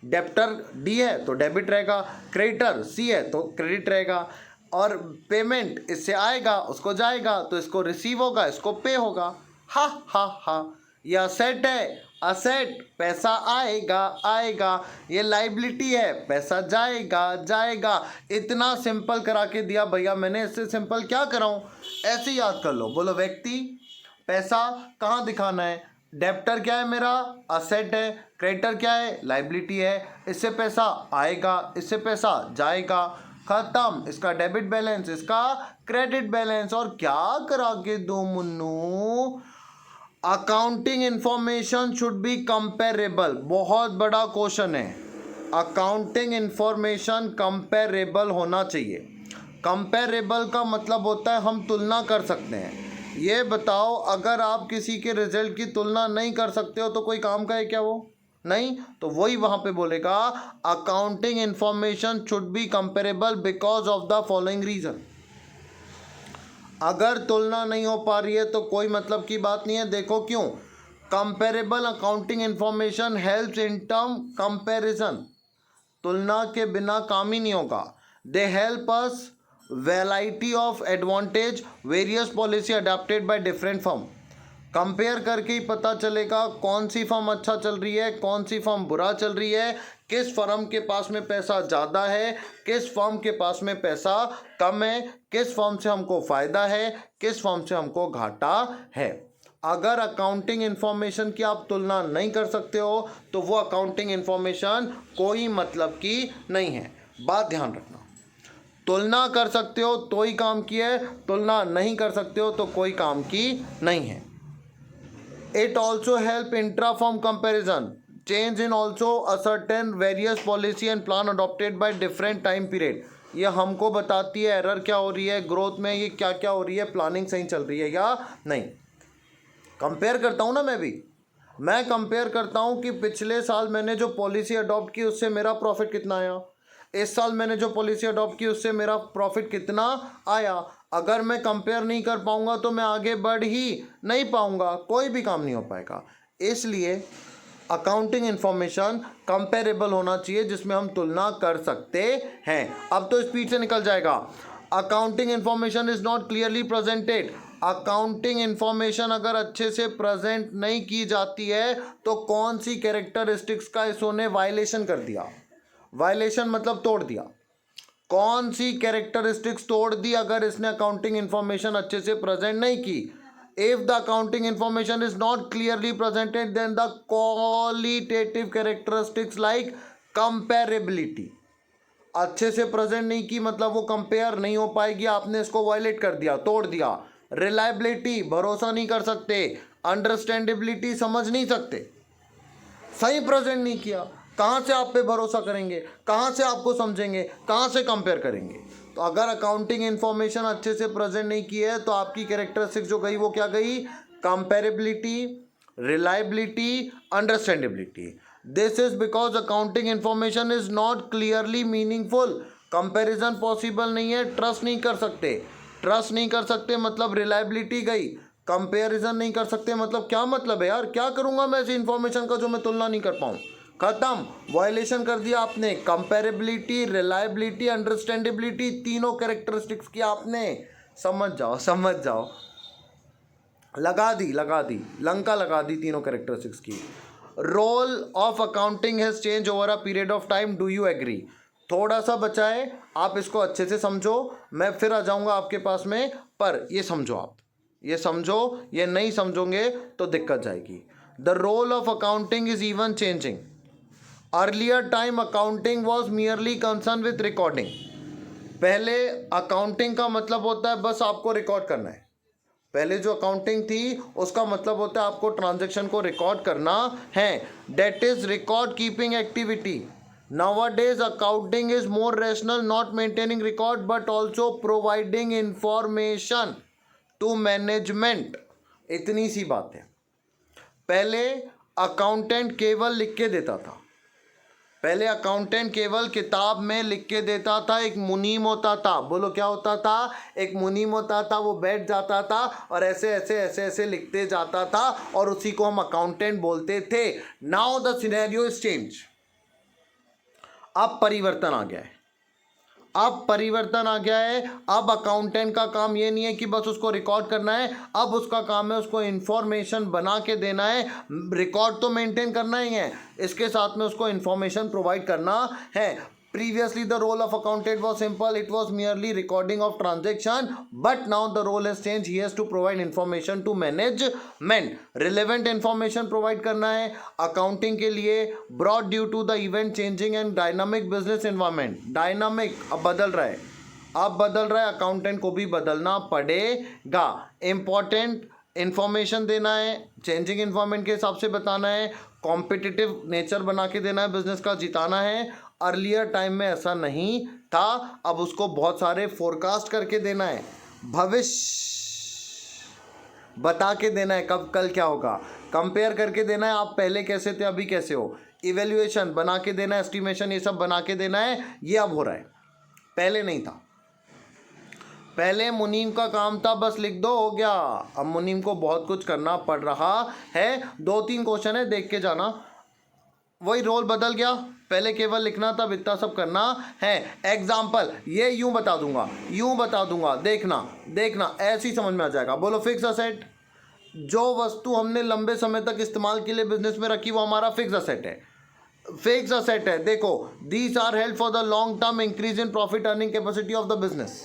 डेप्टर डी है तो डेबिट रहेगा, क्रेडिटर सी है तो क्रेडिट रहेगा, और पेमेंट इससे आएगा उसको जाएगा, तो इसको रिसीव होगा इसको पे होगा। हा हा हा। ये असेट है, असेट पैसा आएगा आएगा। ये लाइबिलिटी है, पैसा जाएगा जाएगा। इतना सिंपल करा के दिया भैया मैंने, इससे सिंपल क्या कराऊं, ऐसे याद कर लो। बोलो, व्यक्ति पैसा कहाँ दिखाना है, डेप्टर क्या है मेरा, असेट है। क्रेडिटर क्या है, लाइबिलिटी है। इससे पैसा आएगा इससे पैसा जाएगा, खत्म। इसका डेबिट बैलेंस इसका क्रेडिट बैलेंस। और क्या करा के दो Munnu, accounting information should be comparable. बहुत बड़ा क्वेश्चन है, अकाउंटिंग इंफॉर्मेशन कंपेरेबल होना चाहिए। कंपेरेबल का मतलब होता है हम तुलना कर सकते हैं। ये बताओ, अगर आप किसी के रिजल्ट की तुलना नहीं कर सकते हो तो कोई काम का है क्या वो, नहीं। तो वही वहाँ पे बोलेगा, accounting information should be comparable because of the following reason. अगर तुलना नहीं हो पा रही है तो कोई मतलब की बात नहीं है। देखो क्यों, comparable accounting information helps in term comparison. तुलना के बिना काम ही नहीं होगा। They help us variety of advantage various policy adopted by different firm. Compare करके ही पता चलेगा कौन सी फर्म अच्छा चल रही है, कौन सी फर्म बुरा चल रही है, किस फर्म के पास में पैसा ज़्यादा है, किस फर्म के पास में पैसा कम है, किस फर्म से हमको फ़ायदा है, किस फर्म से हमको घाटा है। अगर अकाउंटिंग इन्फॉर्मेशन की आप तुलना नहीं कर सकते हो तो वो अकाउंटिंग इन्फॉर्मेशन कोई मतलब की नहीं है। बात ध्यान रखना, तुलना कर सकते हो तो ही काम की है, तुलना नहीं कर सकते हो तो कोई काम की नहीं है। It also help intra-firm comparison. Change in also a certain various policy and plan adopted by different time period. ये हमको बताती है एरर क्या हो रही है, ग्रोथ में ये क्या क्या हो रही है, प्लानिंग सही चल रही है या नहीं। कंपेयर करता हूँ ना मैं कंपेयर करता हूँ कि पिछले साल मैंने जो पॉलिसी अडॉप्ट की उससे मेरा प्रॉफिट कितना आया, इस साल मैंने जो पॉलिसी अडॉप्ट की उससे मेरा प्रॉफिट कितना आया। अगर मैं कंपेयर नहीं कर पाऊंगा तो मैं आगे बढ़ ही नहीं पाऊंगा, कोई भी काम नहीं हो पाएगा। इसलिए अकाउंटिंग इंफॉर्मेशन कंपेरेबल होना चाहिए जिसमें हम तुलना कर सकते हैं। अब तो स्पीड से निकल जाएगा। Accounting information is not clearly presented. Accounting information अगर अच्छे से प्रेजेंट नहीं की जाती है तो कौन सी कैरेक्टरिस्टिक्स का इसने वायलेशन कर दिया। वायलेशन मतलब तोड़ दिया। कौन सी कैरेक्टरिस्टिक्स तोड़ दी अगर इसने अकाउंटिंग इंफॉर्मेशन अच्छे से प्रेजेंट नहीं की। If the accounting information is not clearly presented then the qualitative characteristics like comparability अच्छे से प्रेजेंट नहीं की, मतलब वो कंपेयर नहीं हो पाएगी, आपने इसको वायलेट कर दिया, तोड़ दिया। रिलायबिलिटी भरोसा नहीं कर सकते, अंडरस्टैंडेबिलिटी समझ नहीं सकते, सही प्रेजेंट नहीं किया, कहाँ से आप पे भरोसा करेंगे, कहाँ से आपको समझेंगे, कहाँ से कंपेयर करेंगे। तो अगर अकाउंटिंग इंफॉर्मेशन अच्छे से प्रेजेंट नहीं की है तो आपकी कैरेक्टरिस्टिक्स जो गई वो क्या गई, comparability, reliability, understandability. This is because accounting information is not clearly meaningful. Comparison possible नहीं है, ट्रस्ट नहीं कर सकते। ट्रस्ट नहीं कर सकते मतलब रिलायबिलिटी गई, कंपेरिजन नहीं कर सकते मतलब क्या मतलब है यार, क्या करूंगा मैं ऐसी इंफॉर्मेशन का जो मैं तुलना नहीं कर पाऊँ। खत्म, वायलेशन कर दिया आपने। कंपेरेबिलिटी, रिलायबिलिटी, अंडरस्टैंडेबिलिटी, तीनों कैरेक्टरिस्टिक्स की आपने, समझ जाओ समझ जाओ, लगा दी लंका लगा दी तीनों कैरेक्टरिस्टिक्स की। Role of accounting has change over a period of time, do you agree. थोड़ा सा बचा है, आप इसको अच्छे से समझो, मैं फिर आ जाऊंगा आपके पास में, पर ये समझो, आप ये समझो, ये नहीं समझोगे तो दिक्कत जाएगी। The role of accounting is even changing. Earlier time accounting was merely concern with recording. पहले अकाउंटिंग का मतलब होता है बस आपको रिकॉर्ड करना है। पहले जो अकाउंटिंग थी उसका मतलब होता है आपको ट्रांजैक्शन को रिकॉर्ड करना है, that is record keeping activity. Nowadays accounting is more rational, not maintaining record but also providing information to management. इतनी सी बात है। पहले अकाउंटेंट केवल लिख के देता था, पहले अकाउंटेंट केवल किताब में लिख के देता था। एक मुनीम होता था, बोलो क्या होता था, एक मुनीम होता था, वो बैठ जाता था और ऐसे ऐसे ऐसे ऐसे लिखते जाता था और उसी को हम अकाउंटेंट बोलते थे। Now the scenario is change. अब परिवर्तन आ गया है, अब परिवर्तन आ गया है। अब अकाउंटेंट का काम ये नहीं है कि बस उसको रिकॉर्ड करना है, अब उसका काम है उसको इंफॉर्मेशन बना के देना है। रिकॉर्ड तो मेंटेन करना ही है, इसके साथ में उसको इंफॉर्मेशन प्रोवाइड करना है। Previously the role of accountant was simple, it was merely recording of transaction, but now the role has changed, he has to provide information to management, relevant information provide करना है accounting के लिए, brought due to the event changing and dynamic business environment। dynamic अब बदल रहा है, अब बदल रहा है, अकाउंटेंट को भी बदलना पड़ेगा। इम्पॉर्टेंट इंफॉर्मेशन देना है, चेंजिंग इन्वायरमेंट के हिसाब से बताना है, कॉम्पिटिटिव नेचर बना के देना है, बिजनेस का जिताना है। अर्लियर टाइम में ऐसा नहीं था, अब उसको बहुत सारे फोरकास्ट करके देना है, भविष्य बता के देना है कब कल क्या होगा, कंपेयर करके देना है आप पहले कैसे थे अभी कैसे हो, इवेल्युएशन बना के देना है, एस्टिमेशन ये सब बना के देना है। ये अब हो रहा है, पहले नहीं था। पहले मुनीम का काम था बस लिख दो हो गया, अब मुनीम को बहुत कुछ करना पड़ रहा है। 2-3 क्वेश्चन है, देख के जाना, वही रोल बदल गया, पहले केवल लिखना था, इतना सब करना है। एग्जाम्पल ये यूं बता दूंगा, देखना ऐसे ही समझ में आ जाएगा। बोलो फिक्स असेट, जो वस्तु हमने लंबे समय तक इस्तेमाल के लिए बिजनेस में रखी वो हमारा फिक्स असेट है। फिक्स असेट है, देखो these are held for the long term increase in profit earning capacity of the business.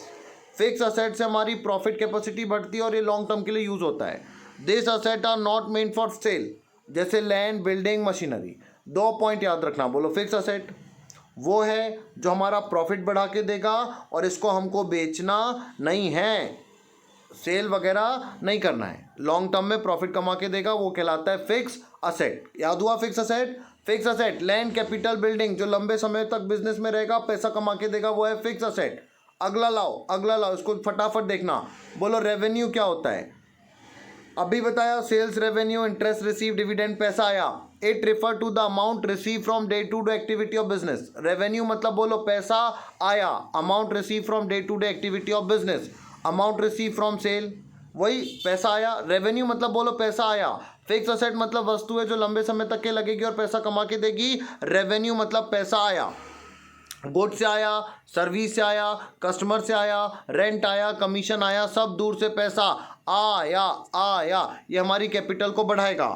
Fix asset से हमारी प्रॉफिट कैपेसिटी बढ़ती है और ये लॉन्ग टर्म के लिए यूज होता है। This asset are not made for sale, जैसे लैंड, बिल्डिंग, मशीनरी। 2 पॉइंट याद रखना। बोलो फिक्स असेट वो है जो हमारा प्रॉफिट बढ़ा के देगा और इसको हमको बेचना नहीं है, सेल वगैरह नहीं करना है, लॉन्ग टर्म में प्रॉफिट कमा के देगा, वो कहलाता है फिक्स असेट। याद हुआ fix asset. Fix asset, land, capital, building, जो लंबे समय तक बिजनेस में रहेगा, पैसा कमा के देगा, वो है फिक्स असेट। अगला लाओ, इसको फटाफट देखना। बोलो रेवेन्यू क्या होता है? अभी बताया, sales revenue, interest receive, dividend, पैसा आया। It refer to the amount receive from day to day activity of business. Revenue मतलब बोलो पैसा आया, amount receive from day to day activity of business, amount receive from sale, वही पैसा आया। Revenue मतलब बोलो पैसा आया। फिक्स असेट मतलब वस्तु है जो लंबे समय तक के लगेगी और पैसा कमा के देगी। रेवेन्यू मतलब पैसा आया, गुड से आया, सर्विस से आया, कस्टमर से आया, रेंट आया, कमीशन आया, सब दूर से पैसा आया। ये हमारी कैपिटल को बढ़ाएगा।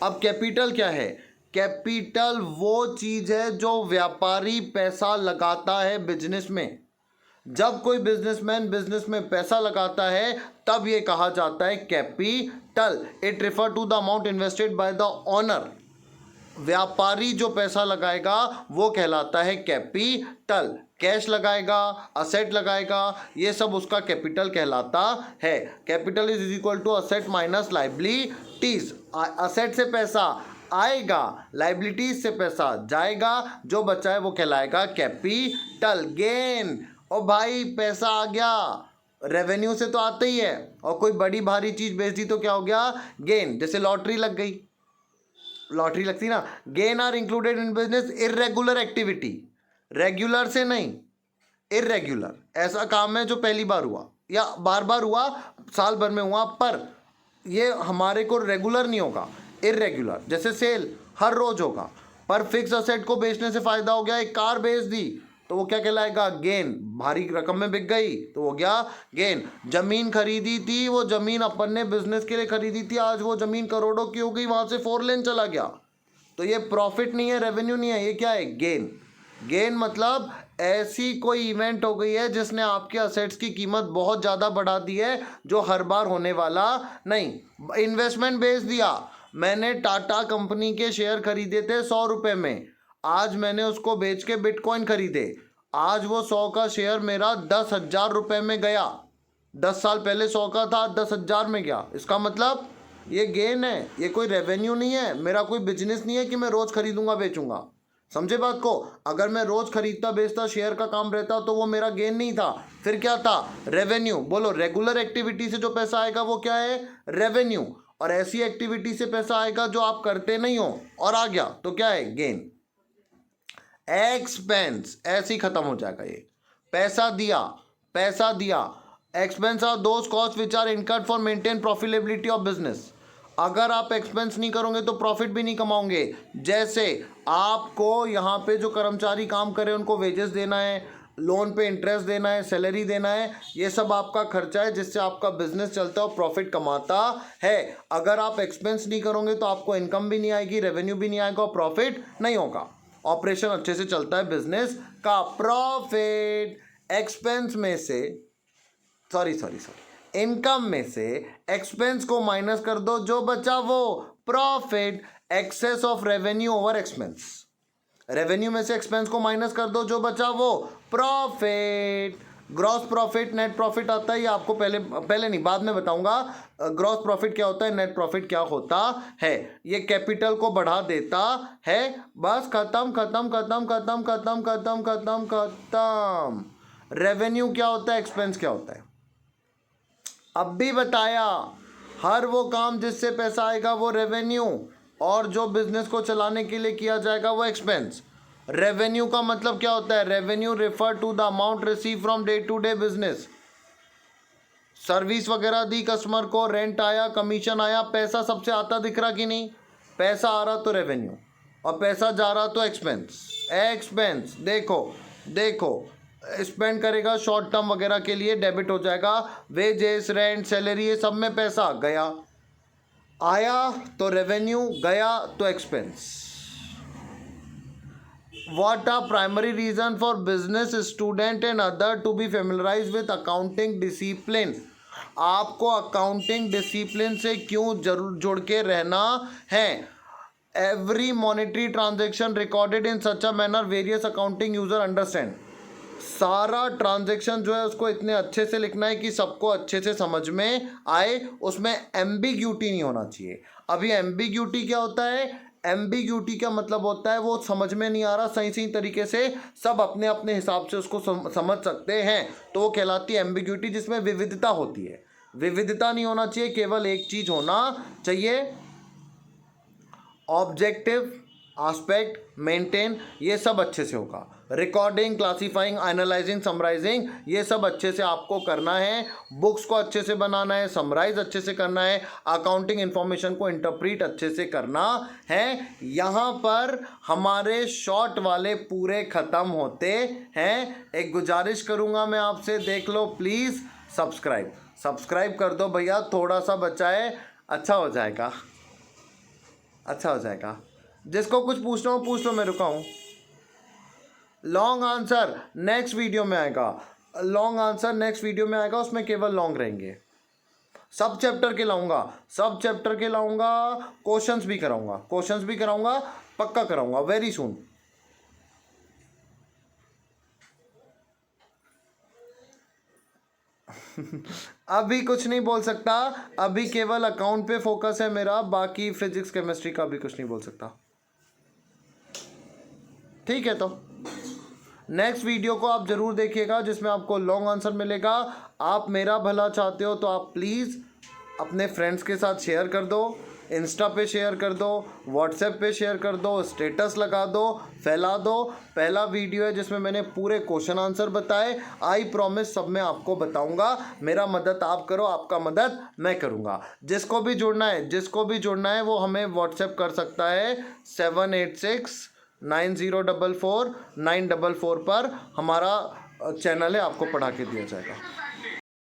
अब कैपिटल क्या है? कैपिटल वो चीज है जो व्यापारी पैसा लगाता है बिजनेस में। जब कोई बिजनेसमैन बिजनेस में पैसा लगाता है तब ये कहा जाता है capital. It refer to the amount invested by the owner. व्यापारी जो पैसा लगाएगा वो कहलाता है कैपिटल। कैश लगाएगा, असेट लगाएगा, ये सब उसका कैपिटल कहलाता है। Capital is equal to asset minus liabilities. Asset से पैसा आएगा, लाइबिलिटीज से पैसा जाएगा, जो बचा है वो कहलाएगा कैपिटल। गेन, ओ भाई पैसा आ गया, रेवेन्यू से तो आता ही है, और कोई बड़ी भारी चीज बेच दी तो क्या हो गया? गेन। जैसे लॉटरी लग गई, लॉटरी लगती ना। Gain are included in business irregular activity. Regular से नहीं, इरेगुलर ऐसा काम है जो पहली बार हुआ या बार बार हुआ, साल भर में हुआ, पर ये हमारे को रेगुलर नहीं होगा, इरेगुलर। जैसे सेल हर रोज होगा, पर फिक्स असेट को बेचने से फायदा हो गया, एक कार बेच दी तो वो क्या कहलाएगा? गेन। भारी रकम में बिक गई तो हो गया गेन। जमीन खरीदी थी, वो जमीन अपन ने बिजनेस के लिए खरीदी थी, आज वो जमीन करोड़ों की हो गई, वहां से 4 लेन चला गया, तो ये प्रॉफिट नहीं है, रेवेन्यू नहीं है, ये क्या है? गेन। गेन मतलब ऐसी कोई इवेंट हो गई है जिसने आपके असेट्स की कीमत बहुत ज़्यादा बढ़ा दी है, जो हर बार होने वाला नहीं। इन्वेस्टमेंट बेच दिया, मैंने टाटा कंपनी के शेयर खरीदे थे 100 रुपये में, आज मैंने उसको बेच के बिटकॉइन खरीदे, आज वो 100 का शेयर मेरा 10,000 रुपये में गया। 10 साल पहले 100 का था, 10,000 में गया। इसका मतलब ये गेन है, ये कोई रेवेन्यू नहीं है, मेरा कोई बिजनेस नहीं है कि मैं रोज खरीदूंगा बेचूंगा। समझे बात को? अगर मैं रोज खरीदता बेचता शेयर का काम रहता तो वो मेरा गेन नहीं था, फिर क्या था? रेवेन्यू। बोलो रेगुलर एक्टिविटी से जो पैसा आएगा वो क्या है? रेवेन्यू। और ऐसी एक्टिविटी से पैसा आएगा जो आप करते नहीं हो और आ गया तो क्या है? गेन। एक्सपेंस ऐसे ही खत्म हो जाएगा ये। पैसा दिया। Expense are those cost which are incurred for maintain profitability of business. अगर आप एक्सपेंस नहीं करोगे तो प्रॉफिट भी नहीं कमाओगे। जैसे आपको यहाँ पे जो कर्मचारी काम करे उनको वेजेस देना है, लोन पे इंटरेस्ट देना है, सैलरी देना है, ये सब आपका खर्चा है जिससे आपका बिजनेस चलता है और प्रॉफिट कमाता है। अगर आप एक्सपेंस नहीं करोगे तो आपको इनकम भी नहीं आएगी, रेवेन्यू भी नहीं आएगा और प्रॉफिट नहीं होगा। ऑपरेशन अच्छे से चलता है बिजनेस का। प्रॉफिट एक्सपेंस में से इनकम में से एक्सपेंस को माइनस कर दो, जो बचा वो profit. Excess of revenue over expense, revenue में से एक्सपेंस को माइनस कर दो, जो बचा वो profit. Gross profit, net profit आता है, ये आपको पहले नहीं बाद में बताऊंगा। ग्रॉस प्रॉफिट क्या होता है, नेट प्रॉफिट क्या होता है। ये कैपिटल को बढ़ा देता है। बस खत्म। रेवेन्यू क्या होता है, एक्सपेंस क्या होता है, अब भी बताया। हर वो काम जिससे पैसा आएगा वो रेवेन्यू, और जो बिजनेस को चलाने के लिए किया जाएगा वो एक्सपेंस। रेवेन्यू का मतलब क्या होता है? Revenue refer to the amount receive from day to day business. Service वगैरह दी कस्टमर को, रेंट आया, कमीशन आया, पैसा सबसे आता दिख रहा कि नहीं? पैसा आ रहा तो रेवेन्यू, और पैसा जा रहा तो एक्सपेंस। देखो स्पेंड करेगा शॉर्ट टर्म वगैरह के लिए, डेबिट हो जाएगा। वेजेस, रेंट, सैलरी, ये सब में पैसा गया, आया तो रेवेन्यू, गया तो expense. What are primary reason for business student and other to be familiarized with accounting discipline? आपको अकाउंटिंग डिसिप्लिन से क्यों जरूर जुड़ के रहना है? Every monetary transaction recorded in such a manner various accounting user understand. सारा ट्रांजैक्शन जो है उसको इतने अच्छे से लिखना है कि सबको अच्छे से समझ में आए, उसमें एम्बिग्यूटी नहीं होना चाहिए। अभी एम्बिग्यूटी क्या होता है? एम्बिग्यूटी का मतलब होता है वो समझ में नहीं आ रहा, सही सही तरीके से सब अपने अपने हिसाब से उसको समझ सकते हैं, तो वो कहलाती है एम्बिग्यूटी, जिसमें विविधता होती है। विविधता नहीं होना चाहिए, केवल एक चीज होना चाहिए, ऑब्जेक्टिव, एस्पेक्ट, मेंटेन, ये सब अच्छे से होगा। रिकॉर्डिंग, क्लासीफाइंग, एनालाइजिंग, समराइजिंग, ये सब अच्छे से आपको करना है। बुक्स को अच्छे से बनाना है, समराइज अच्छे से करना है, अकाउंटिंग इंफॉर्मेशन को इंटरप्रीट अच्छे से करना है। यहाँ पर हमारे शॉर्ट वाले पूरे ख़त्म होते हैं। एक गुजारिश करूँगा मैं आपसे, देख लो प्लीज़, सब्सक्राइब कर दो भैया, थोड़ा सा बचा है, अच्छा हो जाएगा, अच्छा हो जाएगा। जिसको कुछ पूछना हो पूछ लो, मैं रुका हूँ। लॉन्ग आंसर नेक्स्ट वीडियो में आएगा, लॉन्ग आंसर नेक्स्ट वीडियो में आएगा, उसमें केवल लॉन्ग रहेंगे। सब चैप्टर के लाऊंगा, सब चैप्टर के लाऊंगा, क्वेश्चंस भी कराऊंगा, पक्का कराऊंगा वेरी सून। अभी कुछ नहीं बोल सकता, अभी केवल अकाउंट पे फोकस है मेरा, बाकी फिजिक्स केमिस्ट्री का भी कुछ नहीं बोल सकता। ठीक है, तो नेक्स्ट वीडियो को आप जरूर देखिएगा, जिसमें आपको लॉन्ग आंसर मिलेगा। आप मेरा भला चाहते हो तो आप प्लीज़ अपने फ्रेंड्स के साथ शेयर कर दो, इंस्टा पे शेयर कर दो, व्हाट्सएप पे शेयर कर दो, स्टेटस लगा दो, फैला दो। पहला वीडियो है जिसमें मैंने पूरे क्वेश्चन आंसर बताए। आई प्रॉमिस सब मैं आपको बताऊंगा। मेरा मदद आप करो, आपका मदद मैं करूंगा। जिसको भी जुड़ना है वो हमें व्हाट्सएप कर सकता है 7869044 944 पर। हमारा चैनल है, आपको पढ़ा के दिया जाएगा।